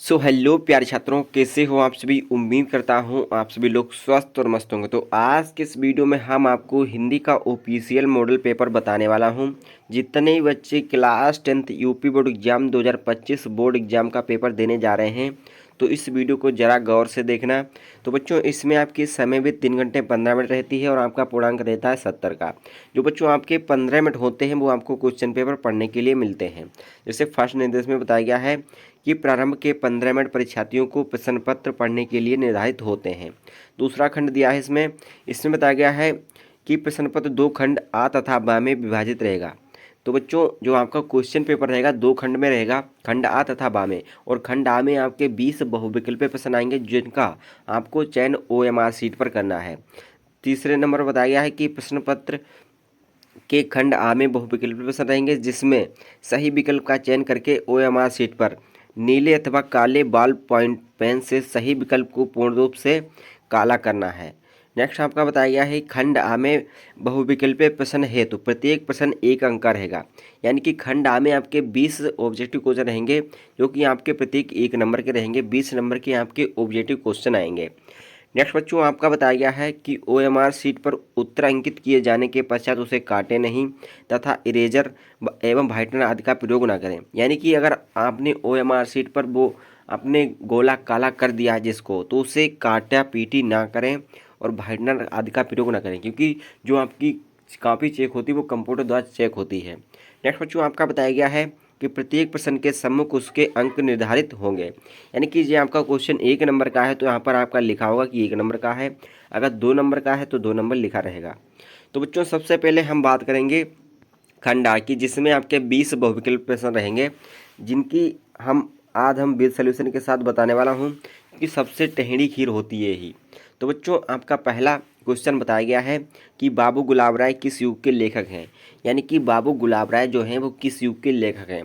Hello प्यारे छात्रों, कैसे हो आप सभी। उम्मीद करता हूँ आप सभी लोग स्वस्थ और मस्त होंगे। तो आज के इस वीडियो में हम आपको हिंदी का ऑफिशियल मॉडल पेपर बताने वाला हूँ। जितने बच्चे class 10th UP board exam 2025 board exam का पेपर देने जा रहे हैं, तो इस वीडियो को ज़रा गौर से देखना। तो बच्चों, इसमें आपकी समय भी 3 घंटे 15 मिनट रहती है और आपका पूर्णांक रहता है 70 का। जो बच्चों आपके 15 मिनट होते हैं वो आपको क्वेश्चन पेपर पढ़ने के लिए मिलते हैं। जैसे फर्स्ट निर्देश में बताया गया है कि प्रारंभ के 15 मिनट परीक्षार्थियों को प्रश्न पत्र पढ़ने के लिए निर्धारित होते हैं। दूसरा खंड दिया है इसमें बताया गया है कि प्रश्न पत्र 2 खंड आ तथा बा में विभाजित रहेगा। तो बच्चों, जो आपका क्वेश्चन पेपर रहेगा 2 खंड में रहेगा, खंड आ तथा बा में। और खंड आ में आपके 20 बहुविकल्पीय प्रश्न आएंगे जिनका आपको चयन OMR सीट पर करना है। तीसरे नंबर बताया गया है कि प्रश्न पत्र के खंड आ में बहुविकल्पीय प्रश्न रहेंगे जिसमें सही विकल्प का चयन करके OMR सीट पर नीले अथवा काले बॉल पॉइंट पेन से सही विकल्प को पूर्ण रूप से काला करना है। नेक्स्ट आपका बताया गया है खंड आ में बहुविकल्पीय प्रश्न हेतु प्रत्येक प्रश्न 1 अंक का रहेगा। यानी कि खंड आ में आपके 20 ऑब्जेक्टिव क्वेश्चन रहेंगे जो कि आपके प्रत्येक 1 नंबर के रहेंगे। 20 नंबर के आपके ऑब्जेक्टिव क्वेश्चन आएंगे। नेक्स्ट बच्चों, आपका बताया गया है कि OMR सीट पर उत्तर अंकित किए जाने के पश्चात उसे काटे नहीं तथा इरेजर एवं व्हाइटनर आदि का प्रयोग ना करें। यानी कि अगर आपने OMR सीट पर वो अपने गोला काला कर दिया है जिसको, तो उसे काटा पीटी ना करें और व्हाइटनर आदि का प्रयोग ना करें, क्योंकि जो आपकी कॉपी चेक होती है वो कंप्यूटर द्वारा चेक होती है। नेक्स्ट बच्चों, आपका बताया गया है कि प्रत्येक प्रश्न के सम्मुख उसके अंक निर्धारित होंगे। यानी कि ये आपका क्वेश्चन 1 नंबर का है तो यहाँ पर आपका लिखा होगा कि 1 नंबर का है। अगर 2 नंबर का है तो 2 नंबर लिखा रहेगा। तो बच्चों, सबसे पहले हम बात करेंगे खंड आ की, जिसमें आपके 20 बहुविकल्प प्रश्न रहेंगे जिनकी हम विद सॉल्यूशन के साथ बताने वाला हूँ कि सबसे टेढ़ी खीर होती है यही। तो बच्चों, आपका पहला क्वेश्चन बताया गया है कि बाबू गुलाब राय किस युग के लेखक हैं। यानी कि बाबू गुलाब राय जो हैं वो किस युग के लेखक हैं।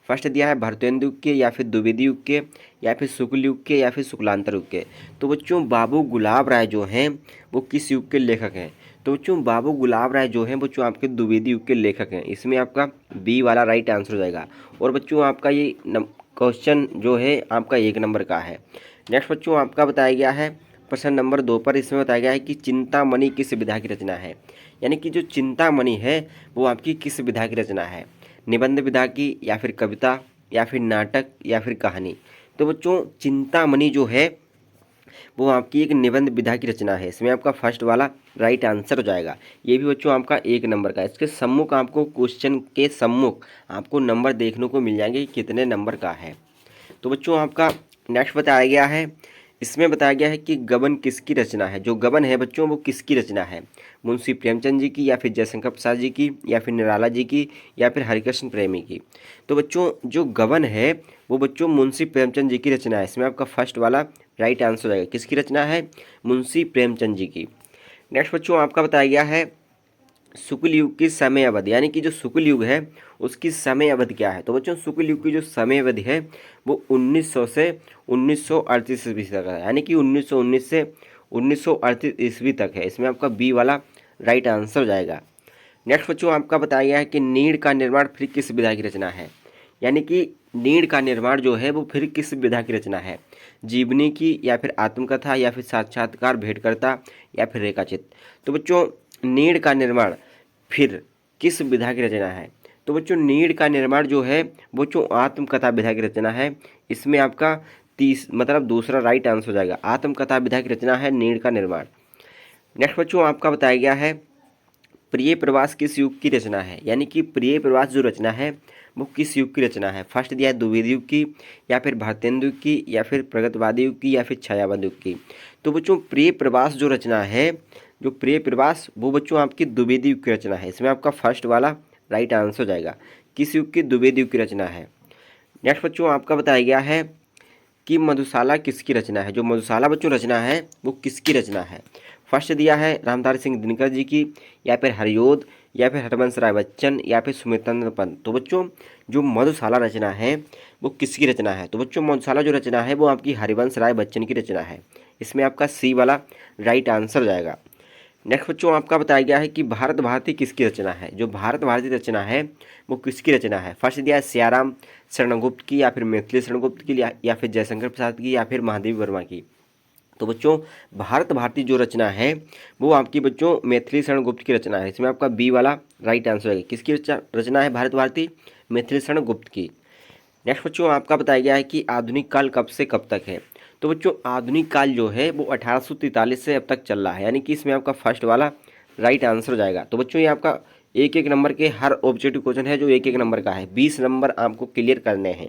फर्स्ट दिया है भारतेंदु युग के, या फिर द्विवेदी युग के, या फिर शुक्ल युग के, या फिर शुक्लांतर युग के। तो बच्चों, बाबू गुलाब राय जो हैं वो किस युग के लेखक हैं। तो बच्चों, बाबू गुलाब राय जो हैं बच्चों आपके द्विवेदी युग के लेखक हैं। इसमें आपका बी वाला राइट आंसर हो जाएगा। और बच्चों, आपका ये क्वेश्चन जो है आपका 1 नंबर का है। नेक्स्ट बच्चों, आपका बताया गया है प्रश्न नंबर 2 पर, इसमें बताया गया है कि चिंतामणि किस विधा की रचना है। यानी कि जो चिंतामणि है वो आपकी किस विधा की रचना है, निबंध विधा की, या फिर कविता, या फिर नाटक, या फिर कहानी। तो बच्चों, चिंतामणि जो है वो आपकी एक निबंध विधा की रचना है। इसमें आपका फर्स्ट वाला राइट आंसर हो जाएगा। ये भी बच्चों आपका 1 नंबर का है। इसके सम्मुख आपको क्वेश्चन के सम्मुख आपको नंबर देखने को मिल जाएंगे कितने नंबर का है। तो बच्चों, आपका नेक्स्ट बताया गया है, इसमें बताया गया है कि गबन किसकी रचना है। जो गबन है बच्चों वो किसकी रचना है, मुंशी प्रेमचंद जी की, या फिर जयशंकर प्रसाद जी की, या फिर निराला जी की, या फिर हरिकृष्ण प्रेमी की। तो बच्चों, जो गबन है वो बच्चों मुंशी प्रेमचंद जी की रचना है। इसमें आपका फर्स्ट वाला राइट आंसर हो जाएगा। किसकी रचना है, मुंशी प्रेमचंद जी की। नेक्स्ट बच्चों, आपका बताया गया है शुक्ल युग की समय अवधि। यानी कि जो शुक्ल युग है उसकी समय अवधि क्या है। तो बच्चों, शुक्ल युग की जो समय अवधि है वो 1900 से 1938 ईस्वी तक है। यानी कि 1919 से 1938 ईस्वी तक है। इसमें आपका बी वाला राइट आंसर हो जाएगा। नेक्स्ट बच्चों, आपका बताया गया है कि नीड़ का निर्माण फिर किस विधा की रचना है। यानी कि नीड़ का निर्माण जो है वो फिर किस विधा की रचना है, जीवनी की, या फिर आत्मकथा, या फिर साक्षात्कार भेंटकर्ता, या फिर रेखाचित्र। तो बच्चों, नीड़ का निर्माण फिर किस विधा की रचना है। तो बच्चों, नीड़ का निर्माण जो है वो जो आत्मकथा विधा की रचना है। इसमें आपका दूसरा राइट आंसर हो जाएगा। आत्मकथा विधा की रचना है नीड़ का निर्माण। नेक्स्ट बच्चों, आपका बताया गया है प्रिय प्रवास किस युग की रचना है। यानी कि प्रिय प्रवास जो रचना है वो किस युग की रचना है। फर्स्ट दिया है द्विवेदी युग की, या फिर भारतेंदु युग की, या फिर प्रगतिवादी युग की, या फिर छायावादी युग की। तो बच्चों, प्रिय प्रवास जो रचना है, जो प्रिय प्रवास वो बच्चों आपकी द्विवेदी युग की रचना है। इसमें आपका फर्स्ट वाला राइट आंसर हो जाएगा। किस युग की, द्विवेदी युग की रचना है। नेक्स्ट बच्चों, आपका बताया गया है कि मधुशाला किसकी रचना है। जो मधुशाला बच्चों रचना है वो किसकी रचना है। फर्स्ट दिया है रामधारी सिंह दिनकर जी की, या फिर हरियोध, या फिर हरवंश राय बच्चन, या फिर सुमित्रंद्र पंत। तो बच्चों, जो मधुशाला रचना है वो किसकी रचना है। तो बच्चों, मधुशाला जो रचना है वो आपकी हरिवंश राय बच्चन की रचना है। इसमें आपका सी वाला राइट आंसर हो जाएगा। नेक्स्ट बच्चों आपका बताया गया है कि भारत भारती किसकी रचना है। जो भारत भारती रचना है वो किसकी रचना है। फर्स्ट दिया है सियाराम शरणगुप्त की, या फिर मैथिली शरणगुप्त की, या फिर जयशंकर प्रसाद की, या फिर महादेवी वर्मा की। तो बच्चों भारत भारती जो रचना है वो आपकी बच्चों मैथिली शरणगुप्त की रचना है। इसमें आपका बी वाला राइट आंसर है। किसकी रचना है भारत भारती, मैथिली शरणगुप्त की। नेक्स्ट बच्चों आपका बताया गया है कि आधुनिक काल कब से कब तक है। तो बच्चों आधुनिक काल जो है वो 1843 से अब तक चल रहा है, यानी कि इसमें आपका फर्स्ट वाला राइट आंसर हो जाएगा। तो बच्चों ये आपका एक एक नंबर के हर ऑब्जेक्टिव क्वेश्चन है जो एक एक नंबर का है, 20 नंबर आपको क्लियर करने हैं।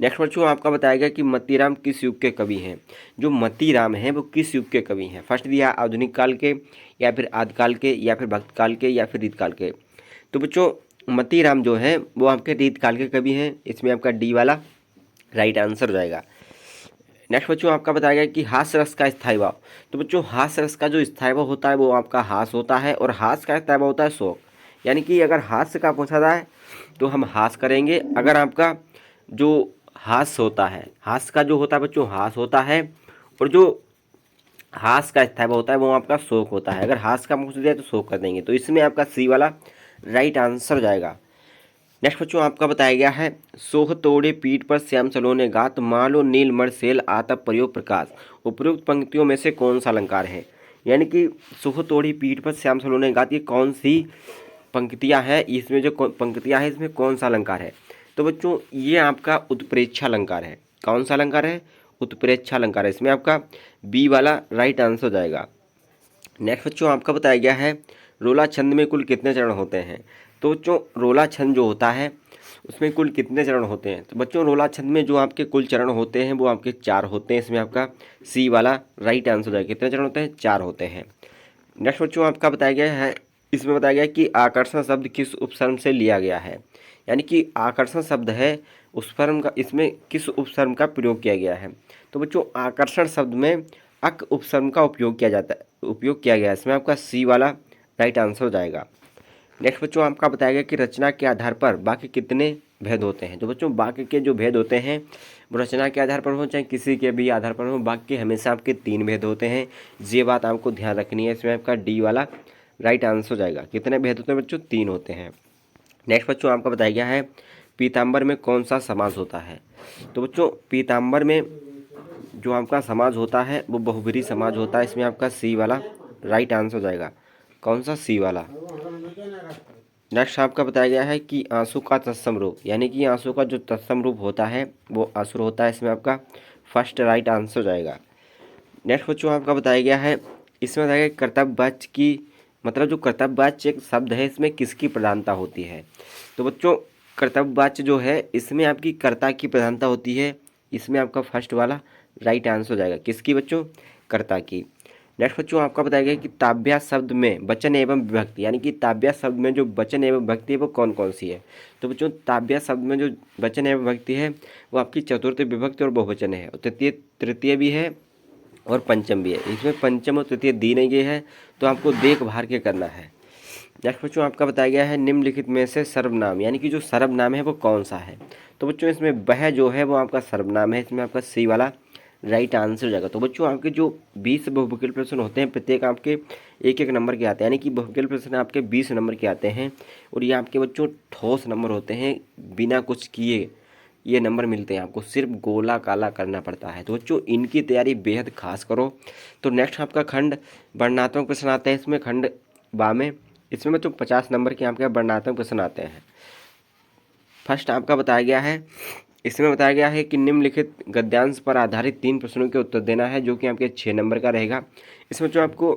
नेक्स्ट बच्चों आपका बताया गया कि मतीराम किस युग के कवि हैं। जो मतीराम हैं वो किस युग के कवि हैं। फर्स्ट दिया आधुनिक काल के, या फिर आदिकाल के, या फिर भक्त काल के, या फिर रीतकाल के। तो बच्चों मतीराम जो है वो आपके रीतकाल के कवि हैं। इसमें आपका डी वाला राइट आंसर हो जाएगा। नेक्स्ट बच्चों आपका बताया गया कि हास्य रस का स्थायी भाव। तो बच्चों हास्य रस का जो स्थायी भाव होता है वो आपका हास होता है, और हास का स्थायी भाव होता है शोक। यानी कि अगर हास्य का पूछा जाए तो हम हास करेंगे। अगर आपका जो हास होता है, हास का जो होता है बच्चों हास होता है, और जो हास का स्थायी भाव होता है वो आपका शोक होता है। अगर हास का पूछ दिया तो शोक कर देंगे। तो इसमें आपका सी वाला राइट आंसर हो जाएगा। नेक्स्ट बच्चों आपका बताया गया है सोह तोड़े पीठ पर श्याम सलोने गात, मालो नील मरसेल आतप प्रयोग प्रकाश। उपयुक्त पंक्तियों में से कौन सा अलंकार है। यानी कि सोह तोड़ी पीठ पर श्याम सलोने गात, ये कौन सी पंक्तियां हैं, इसमें जो पंक्तियां हैं इसमें कौन सा अलंकार है। तो बच्चों ये आपका उत्प्रेक्षा अलंकार है। कौन सा अलंकार है, उत्प्रेक्षा अलंकार है। इसमें आपका बी वाला राइट आंसर हो जाएगा। नेक्स्ट बच्चों आपका बताया गया है रोला छंद में कुल कितने चरण होते हैं। तो बच्चों रोला छंद जो होता है उसमें कुल कितने चरण होते हैं। तो बच्चों रोला छंद में जो आपके कुल चरण होते हैं वो आपके 4 होते हैं। इसमें आपका सी वाला राइट आंसर हो जाएगा। कितने चरण होते हैं, 4 होते हैं। नेक्स्ट बच्चों आपका बताया गया है, इसमें बताया गया है कि आकर्षण शब्द किस उपसर्ग से लिया गया है। यानी कि आकर्षण शब्द है उपसर्ग का, इसमें किस उपसर्ग का प्रयोग किया गया है। तो बच्चों आकर्षण शब्द में अक उपसर्ग का उपयोग किया जाता है, उपयोग किया गया है। इसमें आपका सी वाला राइट आंसर हो जाएगा। नेक्स्ट बच्चों आपका बताया गया कि रचना के आधार पर वाक्य कितने भेद होते हैं। तो बच्चों वाक्य के जो भेद होते हैं वो रचना के आधार पर हो चाहे किसी के भी आधार पर हो, वाक्य हमेशा आपके 3 भेद होते हैं। ये बात आपको ध्यान रखनी है। इसमें आपका डी वाला राइट आंसर हो जाएगा। कितने भेद होते हैं बच्चों, 3 होते हैं। नेक्स्ट बच्चों आपका बताया गया है पीताम्बर में कौन सा समाज होता है। तो बच्चों पीताम्बर में जो आपका समाज होता है वो बहुब्रीहि समाज होता है। इसमें आपका सी वाला राइट आंसर हो जाएगा। कौन सा, सी वाला। नेक्स्ट आपका बताया गया है कि आंसू का तत्सम रूप, यानी कि आंसू का जो तत्सम रूप होता है वो असुर होता है। इसमें आपका फर्स्ट राइट आंसर हो जाएगा। नेक्स्ट बच्चों आपका बताया गया है, इसमें बताया गया कर्तव्यवाच्य की, मतलब जो कर्तव्यवाच्य एक शब्द है इसमें किसकी प्रधानता होती है। तो बच्चों कर्तव्यवाच्य जो है इसमें आपकी कर्ता की प्रधानता होती है। इसमें आपका फर्स्ट वाला राइट आंसर हो जाएगा। किसकी बच्चों, कर्ता की। नेक्स्ट बच्चों आपका बताया गया कि ताब्या शब्द में वचन एवं विभक्ति, यानी कि ताब्या शब्द में जो वचन एवं विभक्ति है वो कौन कौन सी है। तो बच्चों ताब्या शब्द में जो वचन एवं विभक्ति है वो आपकी चतुर्थ विभक्ति और बहुवचन है, और तृतीय भी है और पंचम भी है। इसमें पंचम और तृतीय दी नहीं गई है, तो आपको देख भार के करना है। नेक्स्ट बच्चों आपका बताया गया है निम्नलिखित में से सर्वनाम, यानी कि जो सर्वनाम है वो कौन सा है। तो बच्चों इसमें वह जो है वो आपका सर्वनाम है। इसमें आपका सी वाला राइट आंसर हो जाएगा। तो बच्चों आपके जो 20 बहुविकल्प प्रश्न होते हैं प्रत्येक आपके एक एक नंबर के आते हैं, यानी कि बहुविकल्प प्रश्न आपके 20 नंबर के आते हैं, और ये आपके बच्चों ठोस नंबर होते हैं, बिना कुछ किए ये नंबर मिलते हैं आपको, सिर्फ गोला काला करना पड़ता है। तो बच्चों इनकी तैयारी बेहद खास करो। तो नेक्स्ट आपका खंड वर्णनात्मक प्रश्न आते हैं। इसमें खंड बा में, इसमें बच्चों 50 नंबर के आपके वर्णनात्मक प्रश्न आते हैं। फर्स्ट आपका बताया गया है, इसमें बताया गया है कि निम्नलिखित गद्यांश पर आधारित 3 प्रश्नों के उत्तर देना है, जो कि आपके 6 नंबर का रहेगा। इसमें जो आपको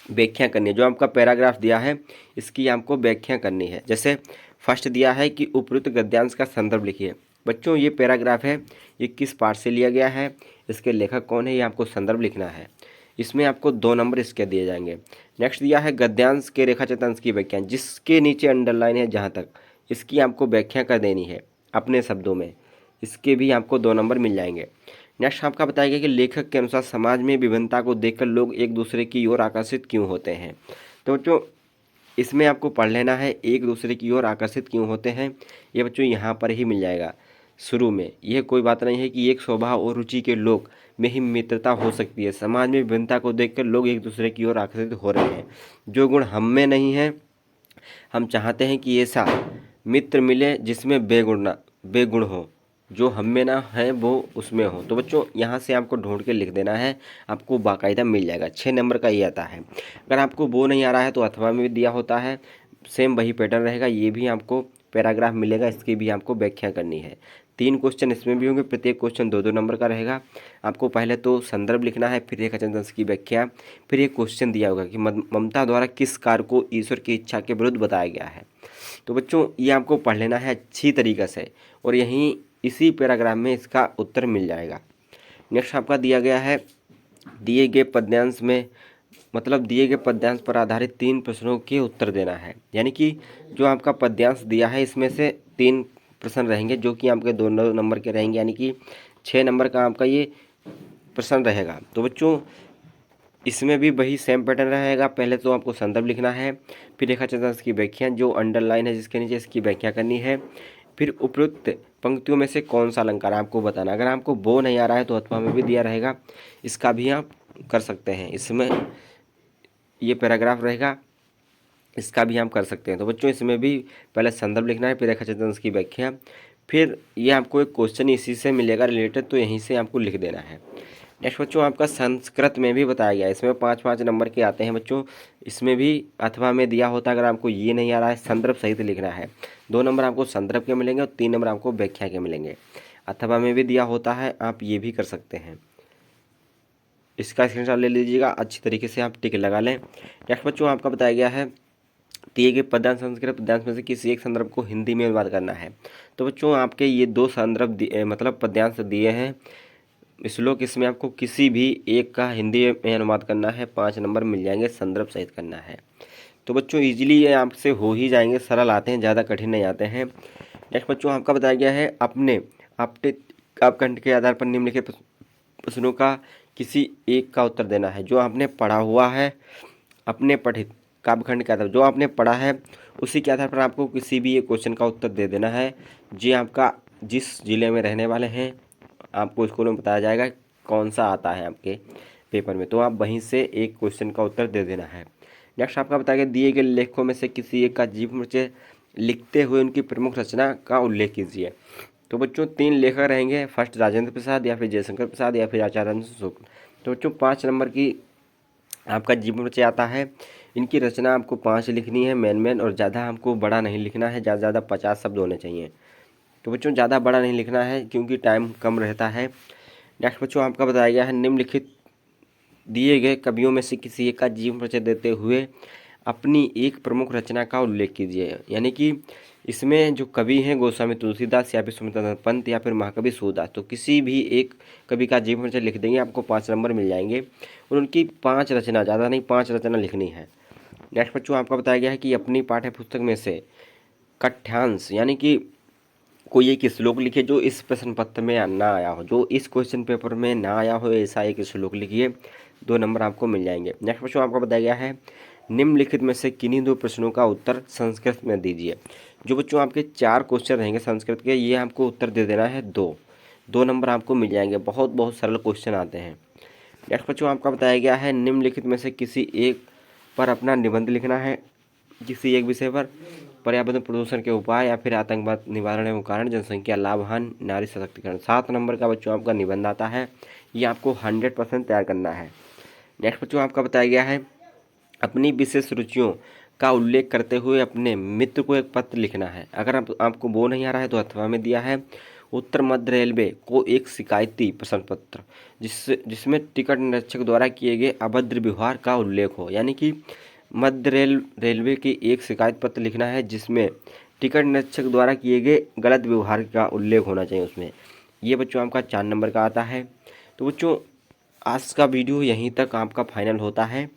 व्याख्या करनी है, जो आपका पैराग्राफ दिया है इसकी आपको व्याख्या करनी है। जैसे फर्स्ट दिया है कि उपयुक्त गद्यांश का संदर्भ लिखिए। बच्चों ये पैराग्राफ है, ये किस पाठ से लिया गया है, इसके लेखक कौन है, ये आपको संदर्भ लिखना है। इसमें आपको 2 नंबर इसके दिए जाएंगे। नेक्स्ट दिया है गद्यांश के रेखाचित्र अंश की व्याख्या, जिसके नीचे अंडरलाइन है जहाँ तक, इसकी आपको व्याख्या कर देनी है अपने शब्दों में। इसके भी आपको 2 नंबर मिल जाएंगे। नेक्स्ट आपका बताया गया कि लेखक के अनुसार समाज में विभिन्नता को देखकर लोग एक दूसरे की ओर आकर्षित क्यों होते हैं। तो बच्चों इसमें आपको पढ़ लेना है एक दूसरे की ओर आकर्षित क्यों होते हैं, ये बच्चों यहाँ पर ही मिल जाएगा। शुरू में। यह कोई बात नहीं है कि एक स्वभाव और रुचि के लोग में ही मित्रता हो सकती है। समाज में विभिन्नता को देखकर लोग एक दूसरे की ओर आकर्षित हो रहे हैं। जो गुण हम में नहीं है, हम चाहते हैं कि ऐसा मित्र मिले जिसमें बेगुण हो। जो हम में ना है वो उसमें हो। तो बच्चों यहाँ से आपको ढूंढ के लिख देना है, आपको बाकायदा मिल जाएगा। 6 नंबर का ये आता है। अगर आपको वो नहीं आ रहा है तो अथवा में भी दिया होता है, सेम वही पैटर्न रहेगा। ये भी आपको पैराग्राफ मिलेगा, इसकी भी आपको व्याख्या करनी है। 3 क्वेश्चन इसमें भी होंगे, प्रत्येक क्वेश्चन 2-2 नंबर का रहेगा। आपको पहले तो संदर्भ लिखना है, फिर एक सेंटेंस की व्याख्या, फिर एक क्वेश्चन दिया होगा कि ममता द्वारा किस कार्य को ईश्वर की इच्छा के विरुद्ध बताया गया है। तो बच्चों ये आपको पढ़ लेना है अच्छी तरीके से, और यहीं इसी पैराग्राफ में इसका उत्तर मिल जाएगा। नेक्स्ट आपका दिया गया है, दिए गए पद्यांश में मतलब दिए गए पद्यांश पर आधारित 3 प्रश्नों के उत्तर देना है। यानी कि जो आपका पद्यांश दिया है इसमें से 3 प्रश्न रहेंगे जो कि आपके 2 नंबर के रहेंगे, यानी कि 6 नंबर का आपका ये प्रश्न रहेगा। तो बच्चों इसमें भी वही सेम पैटर्न रहेगा। पहले तो आपको संदर्भ लिखना है, फिर रेखाचित्र की व्याख्या, जो अंडरलाइन है जिसके नीचे इसकी व्याख्या करनी है, फिर उपयुक्त पंक्तियों में से कौन सा अलंकार आपको बताना। अगर आपको वो नहीं आ रहा है तो अथवा में भी दिया रहेगा, इसका भी आप कर सकते हैं। इसमें ये पैराग्राफ रहेगा, इसका भी आप कर सकते हैं। तो बच्चों इसमें भी पहले संदर्भ लिखना है, फिर रेखाचित्र की व्याख्या, फिर ये आपको एक क्वेश्चन इसी से मिलेगा रिलेटेड, तो यहीं से आपको लिख देना है। नेक्स्ट बच्चों आपका संस्कृत में भी बताया गया है, इसमें 5-5 नंबर के आते हैं बच्चों। इसमें भी अथवा में दिया होता है। अगर आपको ये नहीं आ रहा है, संदर्भ सहित लिखना है। 2 नंबर आपको संदर्भ के मिलेंगे और 3 नंबर आपको व्याख्या के मिलेंगे। अथवा में भी दिया होता है, आप ये भी कर सकते हैं। इसका स्क्रीनशॉट ले लीजिएगा, अच्छी तरीके से आप टिक लगा लें। नेक्स्ट बच्चों आपका बताया गया है, दिए गए पद्यांश संस्कृत पद्यांश में से किसी एक संदर्भ को हिंदी में अनुवाद करना है। तो बच्चों आपके ये 2 संदर्भ मतलब पद्यांश दिए हैं। श्लोक इसमें आपको किसी भी एक का हिंदी में अनुवाद करना है, 5 नंबर मिल जाएंगे, संदर्भ सहित करना है। तो बच्चों इजीली ये आपसे हो ही जाएंगे, सरल आते हैं, ज़्यादा कठिन नहीं आते हैं। नेक्स्ट बच्चों आपका बताया गया है, अपने काव्यखंड के आधार पर निम्नलिखित प्रश्नों का किसी एक का उत्तर देना है। जो आपने पढ़ा हुआ है, अपने पठित काव्यखंड के आधार जो आपने पढ़ा है उसी के आधार पर आपको किसी भी एक क्वेश्चन का उत्तर दे देना है। जी आपका जिस जिले में रहने वाले हैं, आपको स्कूल में बताया जाएगा कौन सा आता है आपके पेपर में, तो आप वहीं से एक क्वेश्चन का उत्तर दे देना है। नेक्स्ट आपका बताया गया, दिए गए लेखों में से किसी एक का जीवन परिचय लिखते हुए उनकी प्रमुख रचना का उल्लेख कीजिए। तो बच्चों 3 लेखक रहेंगे, फर्स्ट राजेंद्र प्रसाद, या फिर जयशंकर प्रसाद, या फिर आचार्य शुक्ल। तो बच्चों 5 नंबर की आपका जीवन परिचय आता है। इनकी रचना आपको 5 लिखनी है मेन, और ज़्यादा हमको बड़ा नहीं लिखना है, ज़्यादा ज़्यादा 50 शब्द होने चाहिए। तो बच्चों ज़्यादा बड़ा नहीं लिखना है क्योंकि टाइम कम रहता है। नेक्स्ट बच्चों आपका बताया गया है, निम्नलिखित दिए गए कवियों में से किसी एक का जीवन परिचय देते हुए अपनी एक प्रमुख रचना का उल्लेख कीजिए। यानी कि इसमें जो कवि हैं गोस्वामी तुलसीदास, या फिर सुमित्रानंद पंत, या फिर महाकवि सूरदास, तो किसी भी एक कवि का जीवन परिचय लिख देंगे, आपको 5 नंबर मिल जाएंगे। और उनकी 5 रचना, ज़्यादा नहीं 5 रचना लिखनी है। नेक्स्ट बच्चों आपका बताया गया है कि अपनी पाठ्य पुस्तक में से कठ्यांश यानी कि कोई एक श्लोक लिखिए जो इस प्रश्न पत्र में ना आया हो, जो इस क्वेश्चन पेपर में ना आया हो, ऐसा एक श्लोक लिखिए, 2 नंबर आपको मिल जाएंगे। नेक्स्ट बच्चों आपको बताया गया है, निम्नलिखित में से किन्हीं 2 प्रश्नों का उत्तर संस्कृत में दीजिए। जो बच्चों आपके 4 क्वेश्चन रहेंगे संस्कृत के, ये आपको उत्तर दे देना है 2 नंबर आपको मिल जाएंगे। बहुत बहुत सरल क्वेश्चन आते हैं। नेक्स्ट बच्चों आपका बताया गया है, निम्नलिखित में से किसी एक पर अपना निबंध लिखना है, किसी एक विषय पर, पर्यावरण प्रदूषण के उपाय, या फिर आतंकवाद निवारण एवं कारण, जनसंख्या लाभहान, नारी सशक्तिकरण। 7 नंबर का बच्चों आपका निबंध आता है, ये आपको 100% तैयार करना है। नेक्स्ट बच्चों आपका बताया गया है, अपनी विशेष रुचियों का उल्लेख करते हुए अपने मित्र को एक पत्र लिखना है। अगर आपको वो नहीं आ रहा है तो अथवा में दिया है, उत्तर मध्य रेलवे को एक शिकायती प्रश्न पत्र जिसमें टिकट निरीक्षक द्वारा किए गए अभद्र व्यवहार का उल्लेख हो। यानी कि मध्य रेलवे की एक शिकायत पत्र लिखना है जिसमें टिकट निरीक्षक द्वारा किए गए गलत व्यवहार का उल्लेख होना चाहिए उसमें। ये बच्चों आपका 4 नंबर का आता है। तो बच्चों आज का वीडियो यहीं तक आपका फाइनल होता है।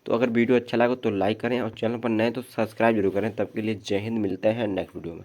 तो अगर वीडियो अच्छा लगा तो लाइक करें, और चैनल पर नए तो सब्सक्राइब जरूर करें। तब के लिए जय हिंद, मिलते हैं नेक्स्ट वीडियो में।